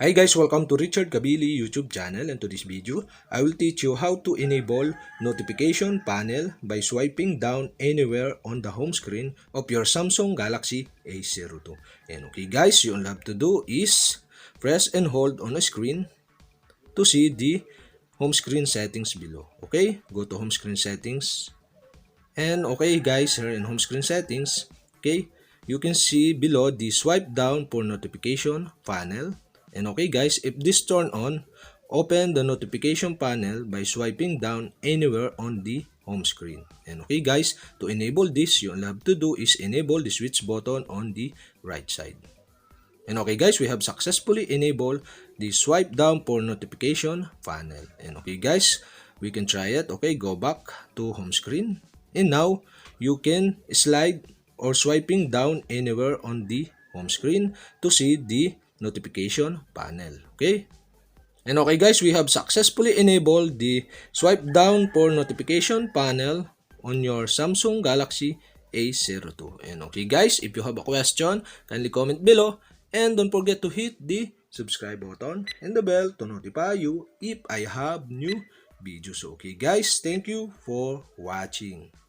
Hi guys, welcome to Richard Cabile YouTube channel, and to this video, I will teach you how to enable notification panel by swiping down anywhere on the home screen of your Samsung Galaxy A02. And okay guys, you'll have to do is press and hold on a screen to see the home screen settings below. Okay, go to home screen settings. And okay guys, here in home screen settings, okay, you can see below the swipe down for notification panel. And okay guys, if this turn on, open the notification panel by swiping down anywhere on the home screen. And okay guys, to enable this, you'll have to do is enable the switch button on the right side. And okay guys, we have successfully enabled the swipe down for notification panel. And okay guys, we can try it. Okay, go back to home screen. And now, you can slide or swiping down anywhere on the home screen to see the notification panel. Okay? And okay guys, we have successfully enabled the swipe down for notification panel on your Samsung Galaxy A02. And okay guys, if you have a question, kindly comment below. And don't forget to hit the subscribe button and the bell to notify you if I have new videos. Okay guys, thank you for watching.